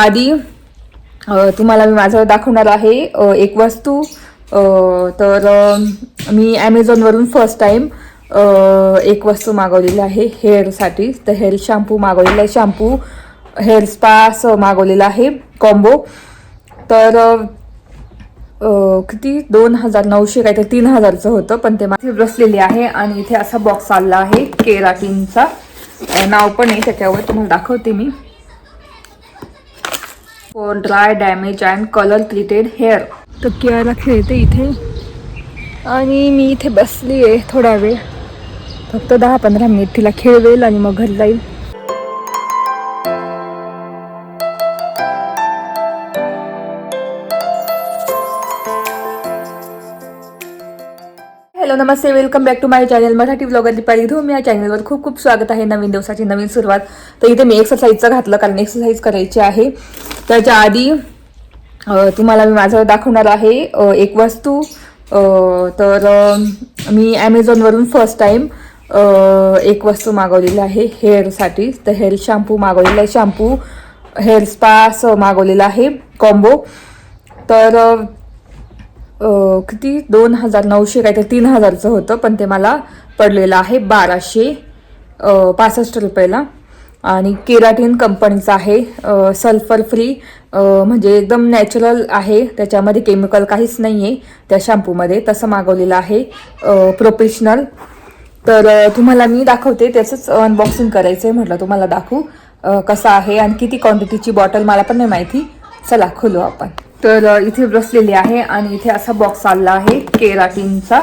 आधी तुम्हाला मी माझं दाखवणार आहे एक वस्तू. तर मी ॲमेझॉनवरून फर्स्ट टाईम एक वस्तू मागवलेली आहे हेअरसाठी. तर हेअर शॅम्पू मागवलेला आहे, शॅम्पू हेअर स्पा असं मागवलेलं आहे कॉम्बो. तर किती 2,900 काहीतरी 3,000चं होतं, पण ते माझी बसलेली आहे. आणि इथे असा बॉक्स आला आहे केराटिनचा, नाव पण आहे त्याच्यावर, तुम्हाला दाखवते मी. For dry damage and colour treated hair. तर कियारा खेळते इथे आणि मी इथे बसली आहे थोडा वेळ, फक्त 10-15 मिनिट तिला खेळवेल आणि मग घरी जाईल. हॅलो नमस्ते, welcome back to my channel Marathi blogger Deepali Dhoom. या चॅनलवर खूप खूप स्वागत आहे. नवीन दिवसाची नवीन सुरुवात. तर इथे मी एक्सरसाइजचं घातलं कारण एक्सरसाइज करायची आहे. त्याच्या आधी तुम्हाला मी माझं दाखवणार आहे एक वस्तू. तर मी ॲमेझॉनवरून फर्स्ट टाईम एक वस्तू मागवलेली आहे हेअरसाठी. तर हेअर शॅम्पू मागवलेला आहे, शॅम्पू हेअर स्पा असं मागवलेलं आहे कॉम्बो. तर किती 2,900 काहीतरी 3,000चं होतं, पण ते मला पडलेलं आहे 1,265 रुपयाला. आणि केराटिन कंपनीचं आहे, सल्फर फ्री, म्हणजे एकदम नॅचरल आहे, त्याच्यामध्ये केमिकल काहीच नाही आहे त्या शॅम्पूमध्ये. तसं मागवलेलं आहे प्रोफेशनल. तर तुम्हाला मी दाखवते, त्याचंच अनबॉक्सिंग करायचं आहे, म्हटलं तुम्हाला दाखवू कसं आहे आणि किती क्वांटिटीची बॉटल मला पण नाही माहिती. चला खोलू आपण. तर इथे बसलेली आहे आणि इथे असा बॉक्स आला आहे केराटिनचा,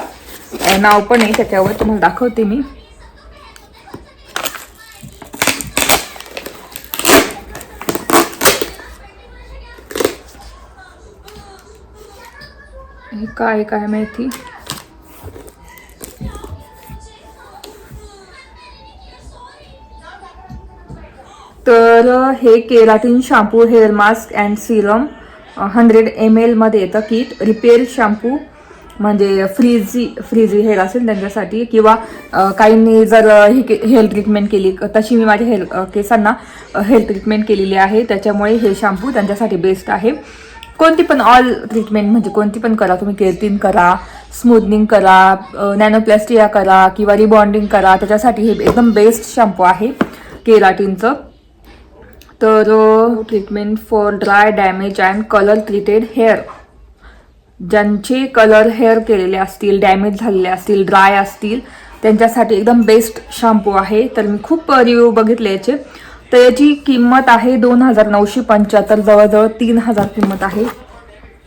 नाव पण आहे त्याच्यावर, तुम्हाला दाखवते मी. हे काय माहिती. तर हे keratin shampoo hair mask and Serum 100 ml मध्ये येतं किट. रिपेअर शॅम्पू म्हणजे फ्रीजी हेअर असेल त्यांच्यासाठी, किंवा काहींनी जर ही हेअर ट्रीटमेंट केली, तशी मी माझ्या केसांना हेअर ट्रीटमेंट केलेली आहे, त्याच्यामुळे हे शॅम्पू त्यांच्यासाठी बेस्ट आहे. कोणती पण ऑल ट्रीटमेंट म्हणजे कोणती पण करा तुम्ही, केराटिन करा, स्मूथनिंग करा, नॅनोप्लास्टिया करा किंवा रिबॉन्डिंग करा, त्याच्यासाठी हे एकदम बेस्ट शॅम्पू आहे केराटिनचं. तर treatment for dry damage and colour treated hair, ज्यांचे कलर हेअर केलेले असतील, डॅमेज झालेले असतील, ड्राय असतील, त्यांच्यासाठी एकदम बेस्ट शॅम्पू आहे. तर मी खूप रिव्ह्यू बघितले याचे. तर याची किंमत आहे 2,975, जवळजवळ 3,000 किंमत आहे.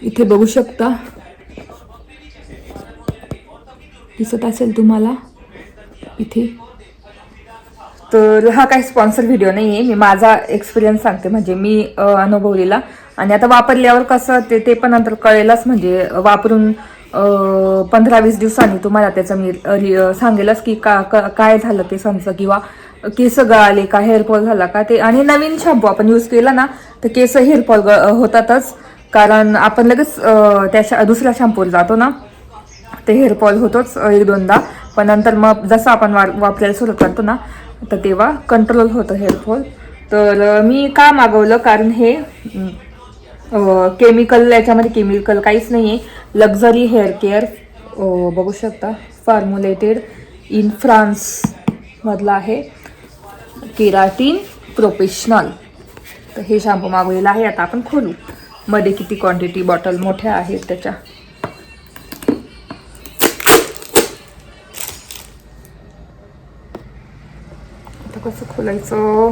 इथे बघू शकता, दिसत असेल तुम्हाला इथे. तर हा काही स्पॉन्सर व्हिडिओ नाही आहे, मी माझा एक्सपिरियन्स सांगते, म्हणजे मी अनुभवलेला. आणि आता वापरल्यावर कसं ते पण नंतर कळेलच, म्हणजे वापरून 15-20 दिवसांनी तुम्हाला त्याचं मी सांगेलच की काय झालं केसांचं, किंवा केस गळाले का, हेअरफॉल झाला का ते. आणि नवीन शॅम्पू आपण यूज केला ना तर केस हेअरफॉल होतातच, कारण आपण लगेच त्या दुसऱ्या शॅम्पूवर जातो ना, ते हेअरफॉल होतोच 1-2दा. पण नंतर मग जसं आपण वापरायला सुरुवात करतो ना, तर तेव्हा कंट्रोल होतं हेअरफॉल. तर मी का मागवलं, कारण हे केमिकल, याच्यामध्ये केमिकल काहीच नाही आहे. लक्झरी हेअर केअर बघू शकता, फॉर्म्युलेटेड इन फ्रान्स मधला आहे, केराटिन प्रोफेशनल. तर हे शॅम्पू मागवलेला आहे. आता आपण खोलू, मध्ये किती क्वांटिटी, बॉटल मोठ्या आहेत त्याच्या. आता कसं खोलायचं,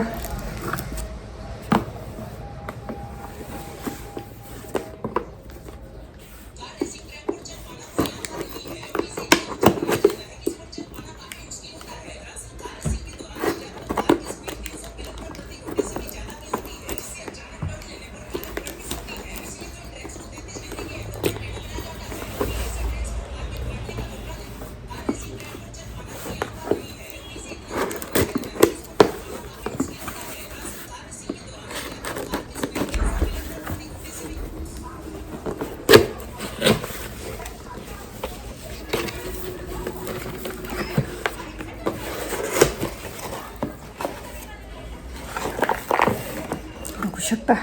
शकता.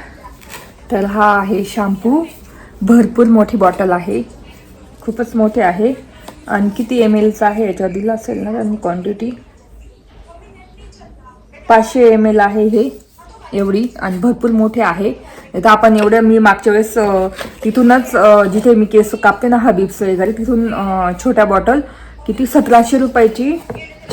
तर हा आहे शॅम्पू, भरपूर मोठी बॉटल आहे, खूपच मोठे आहे. आणि किती ml चा आहे याच्यावर दिलं असेल ना त्यांनी क्वांटिटी, 500 ml आहे हे एवढी, आणि भरपूर मोठे आहे. तर आपण एवढं, मी मागच्या वेळेस तिथूनच जिथे मी केस कापते ना हबीब्स वगैरे, तिथून छोट्या बॉटल किती 1700 रुपयाची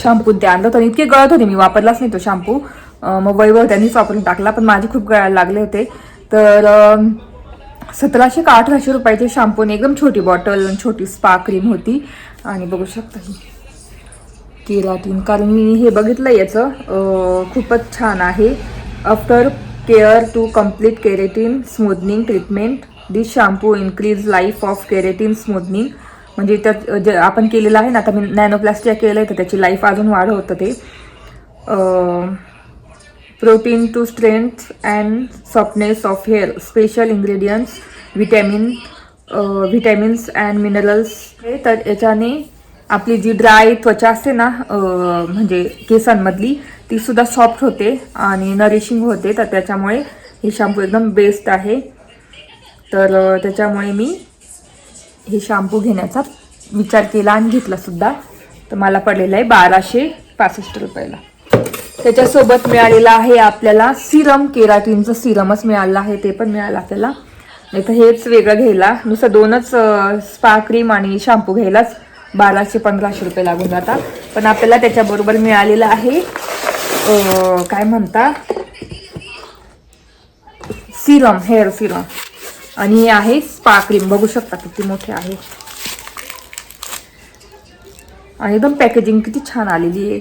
शॅम्पू ते आणलं. तर इतके गळत होते, मी वापरलाच नाही तो शॅम्पू. मग वैभव त्यांनीच वापरून टाकला, पण माझे खूप गळायला लागले होते. तर 1700 का 1800 रुपयाचे शॅम्पूने एकदम छोटी बॉटल, छोटी स्पा क्रीम होती. आणि बघू शकता ही केराटिन, कारण मी हे बघितलं याचं, खूपच छान आहे. After care to complete keratin smoothening treatment, this shampoo increase life of keratin smoothening. म्हणजे त्यात जे आपण केलेलं आहे ना, आता मी नॅनोप्लास्टिया केलं आहे तर त्याची लाईफ अजून वाढवतं ते. Protein to strength and softness of hair, special ingredients, vitamins and minerals. तर याच्याने आपली जी ड्राय त्वचा असते ना, म्हणजे केसांमधली, ती सुद्धा सॉफ्ट होते आणि नरिशिंग होते. तर त्याच्यामुळे हे शॅम्पू एकदम बेस्ट आहे. तर त्याच्यामुळे मी हे शॅम्पू घेण्याचा विचार केला आणि घेतला सुद्धा. तर मला पडलेलं आहे 1265 रुपयाला. त्याच्यासोबत मिळालेलं आहे आपल्याला सिरम, केराटिनचं सिरमच मिळालं आहे, ते पण मिळालं आपल्याला. नाही तर हेच वेगळं घ्यायला, नुसतं 2च स्पा क्रीम आणि शॅम्पू घ्यायलाच 1200-1500 रुपये लागून जातात. पण आपल्याला त्याच्याबरोबर मिळालेलं आहे काय म्हणता, सिरम, हेअर सिरम. आणि हे आहे स्पा क्रीम, बघू शकता किती मोठे आहे. आणि एकदम पॅकेजिंग किती छान आलेली आहे.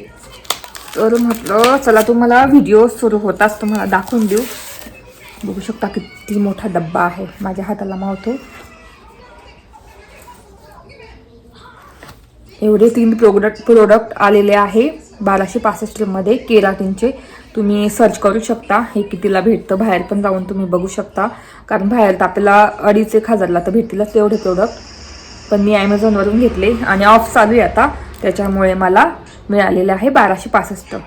तर म्हटलं चला तुम्हाला व्हिडिओ सुरू होताच तुम्हाला दाखवून देऊ. बघू शकता किती मोठा डब्बा आहे, माझ्या हाताला मावतो. एवढे 3 प्रोडक्ट आलेले आहे 1265 मध्ये केराटिनचे. तुम्ही सर्च करू शकता हे कितीला भेटतं, बाहेर पण जाऊन तुम्ही बघू शकता. कारण बाहेर तर आपल्याला 2,500-1,000ला तर भेटतीलच तेवढे प्रोडक्ट. पण मी ॲमेझॉनवरून घेतले आणि ऑफ चालू आहे आता, त्याच्यामुळे मला मिळालेले आहे 1265.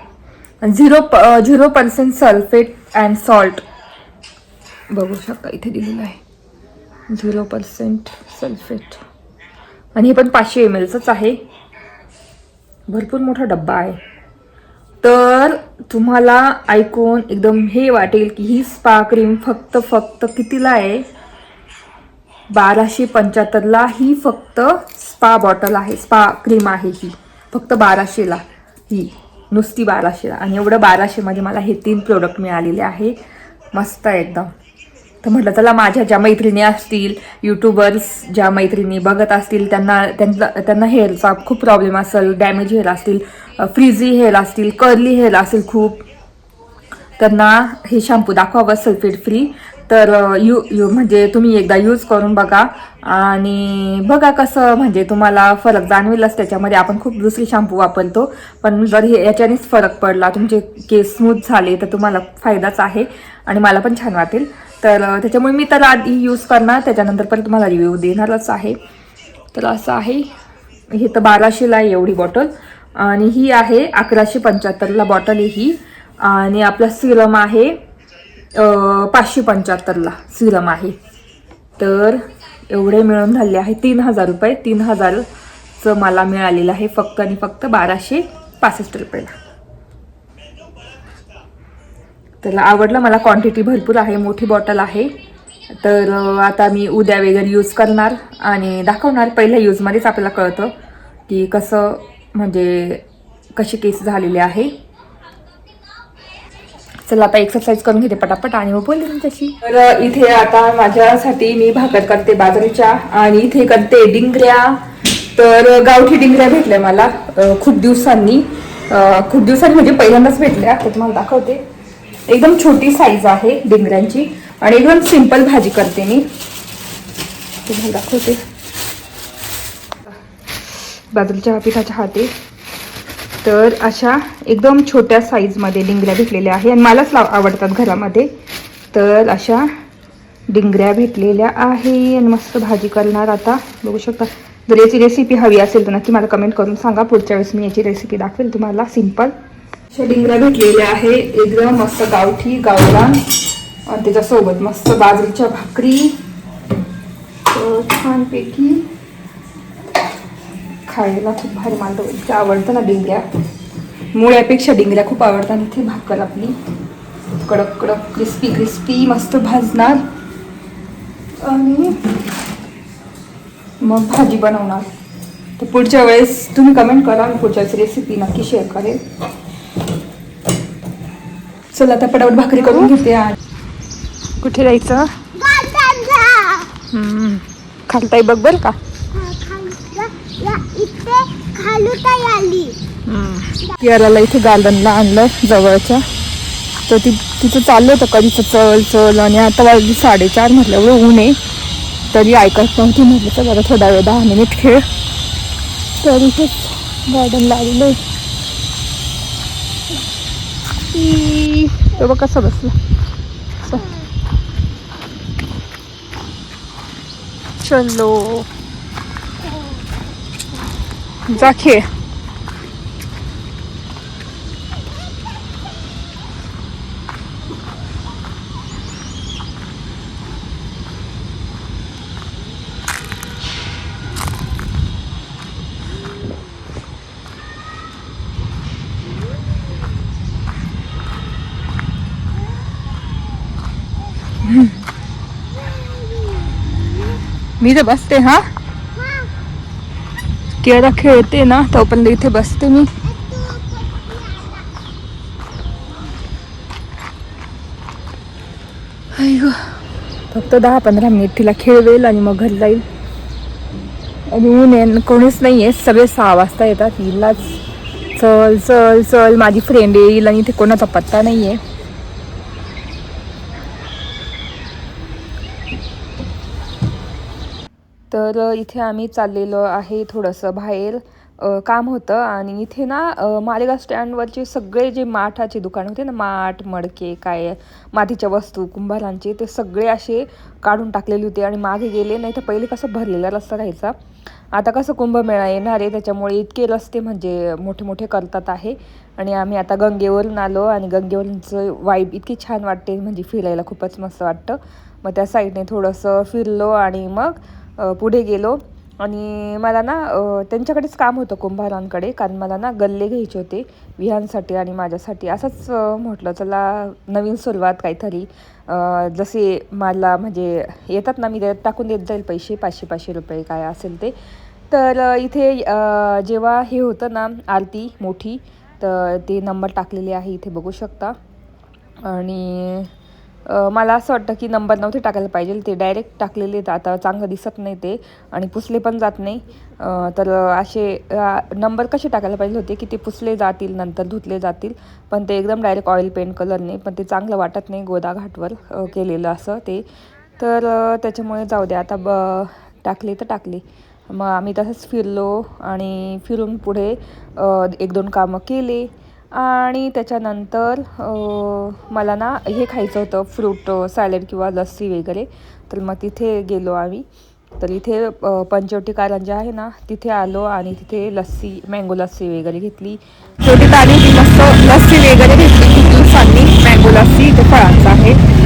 0% सल्फेट अँड सॉल्ट, बघू शकता इथे दिलेलं आहे 0% सल्फेट. आणि हे पण 500 ml आहे, भरपूर मोठा डब्बा आहे. तर तुम्हाला ऐकून एकदम हे वाटेल की ही स्पा क्रीम फक्त कितीला आहे, 1275ला ही फक्त स्पा बॉटल आहे, स्पा क्रीम आहे ही फक्त 1200ला, ही नुसती 1200ला. आणि एवढं 1200 मध्ये मला हे 3 प्रोडक्ट मिळालेले आहे, मस्त आहे एकदम. तर म्हटलं चला माझ्या ज्या मैत्रिणी असतील, यूट्यूबर्स ज्या मैत्रिणी बघत असतील, त्यांना हेअरचा खूप प्रॉब्लेम असेल, डॅमेज हेअर असतील, फ्रीझी हेअर असतील, कर्ली हेअर असेल खूप, त्यांना हे शॅम्पू दाखवावं सल्फेट फ्री. तर म्हणजे तुम्ही एकदा यूज करून बघा आणि बघा कसं, म्हणजे तुम्हाला फरक जाणवेलच त्याच्यामध्ये. आपण खूप दुसरी शॅम्पू वापरतो, पण जर हे याच्यानेच फरक पडला, तुमचे केस स्मूथ झाले, तर तुम्हाला फायदाच आहे आणि मला पण छान वाटेल. तर त्याच्यामुळे मी तर आधी यूज करणार, त्याच्यानंतर पण तुम्हाला रिव्ह्यू देणारच आहे. तर असं आहे, हे तर 1200ला आहे एवढी बॉटल, आणि ही आहे 1175ला बॉटल आहे ही. आणि आपला सिरम आहे 575ला सिरम आहे. तर एवढे मिळून झाले आहे 3000 रुपये. 3000चं मला मिळालेलं आहे फक्त आणि फक्त 1265 रुपयाला. तर आवडलं मला, क्वांटिटी भरपूर आहे, मोठी बॉटल आहे. तर आता मी उद्या वगैरे यूज करणार आणि दाखवणार. पहिल्या यूजमध्येच आपल्याला कळतं की कसं, म्हणजे कसे केस झालेले आहे. चला आता एक्सरसाइज करून घेते पटापट आणि मग बोलते तुमच्याशी. तर इथे आता माझ्यासाठी मी भाकर करते बाजरीच्या, आणि इथे करते डिंगऱ्या. तर गावठी डिंगऱ्या भेटल्या मला खूप दिवसांनी म्हणजे पहिल्यांदाच भेटल्या. तर तुम्हाला दाखवते, एकदम छोटी साईज आहे डिंगऱ्यांची आणि एकदम सिंपल भाजी करते मी, तुम्हाला दाखवते. बाजरीच्या पिठाच्या हाते. तर अशा एकदम छोट्या साईजमध्ये डिंगऱ्या भेटलेल्या आहे आणि मलाच आवडतात घरामध्ये. तर अशा डिंगऱ्या भेटलेल्या आहे आणि मस्त भाजी करणार आता, बघू शकता. जर याची रेसिपी हवी असेल तर नक्की मला कमेंट करून सांगा, पुढच्या वेळेस मी याची रेसिपी दाखवेल तुम्हाला. सिंपल अशा डिंगऱ्या भेटलेल्या आहे, एकदम मस्त गावठी गावरान आणि त्याच्यासोबत मस्त बाजरीच्या भाकरी. तर छानपैकी खायला खूप भारी मानतो. इतकं आवडतं ना डिंगऱ्या, मुळ्यापेक्षा डिंगऱ्या खूप आवडतात. इथे भाकर आपली कडक कडक क्रिस्पी क्रिस्पी मस्त भाजणार आणि मग भाजी बनवणार. तर पुढच्या वेळेस तुम्ही कमेंट करा, मी पुढच्या वेळेस रेसिपी नक्की शेअर करेल. चला आता पटापट भाकरी करून घेते. कुठे जायचं? खालताई बघ बरं का. याला इथे गार्डनला आणलं जवळच्या, तर तिथं चाललं होतं कधीच चल चल, आणि आता वाजली 4:30 म्हटलं एवढं ऊन आहे तरी ऐकत नव्हती. म्हटलं तर बरं थोडा वेळ 10 मिनिट खेळ. तर इथेच गार्डनला आलेलो आहे. तो बघ कसं बसलं. चलो जा खेळ. मी तर बसते. हा केळा खेळते ना तोपर्यंत इथे बसते मी. फक्त 10-15 मिनिट तिला खेळवेल आणि मग घरी जाईल. आणि ऊन कोणीच नाही आहे, सगळे 6 वाजता येतात. हिलाच चल चल चल माझी फ्रेंड येईल आणि इथे कोणाचा पत्ता नाही आहे. तर इथे आम्ही चाललेलो आहे थोडंसं बाहेर, काम होतं. आणि इथे ना मालेगाव स्टँडवरचे सगळे जे माठाचे दुकान होते ना, माठ मडके काय मातीच्या वस्तू कुंभारांचे, ते सगळे असे काढून टाकलेले होते आणि मागे गेले. नाही तर पहिले कसं भरलेला रस्ता राहायचा, आता कसं कुंभमेळा येणार आहे त्याच्यामुळे इतके रस्ते म्हणजे मोठे मोठे करतात आहे. आणि आम्ही आता गंगेवरून आलो आणि गंगेवरूनचं वाईब इतकी छान वाटते, म्हणजे फिरायला खूपच मस्त वाटतं. मग त्या साईडने थोडंसं फिरलो आणि मग पुढे गेलो. आणि मला ना त्यांच्याकडेच काम होतं कुंभारांकडे, कारण मला ना गल्ले घ्यायचे होते विहांसाठी आणि माझ्यासाठी. असंच म्हटलं चला नवीन सुरुवात काहीतरी, जसे मला म्हणजे येतात ना मी त्यात टाकून देत जाईल पैसे, 500-500 रुपये काय असेल ते. तर इथे जेव्हा हे होतं ना आरती मोठी, तर ते नंबर टाकलेले आहे इथे बघू शकता. आणि मला असं वाटतं की नंबर नव्हते टाकायला पाहिजे, ते डायरेक्ट टाकलेले, तर आता चांगलं दिसत नाही ते आणि पुसले पण जात नाही. तर असे नंबर कसे टाकायला पाहिजे होते की ते पुसले जातील नंतर धुतले जातील, पण ते एकदम डायरेक्ट ऑइल पेंट कलरने, पण ते चांगलं वाटत नाही गोदाघाटवर केलेलं असं ते. तर त्याच्यामुळे जाऊ द्या आता, टाकले तर टाकले. मग आम्ही तसंच फिरलो आणि फिरून पुढे 1-2 कामं केले. आणि त्याच्यानंतर मला ना हे खायचं होतं फ्रूट सॅलड किंवा लस्सी वगैरे, तर मग तिथे गेलो आम्ही. तर इथे पंचवटी कारंजा आहे ना, तिथे आलो आणि तिथे लस्सी मँगो लस्सी वगैरे घेतली. छोटी तारी ती मस्त लस्सी वगैरे घेतली. 3 दिवसांनी मँगो लस्सी, ते फळांचं आहे.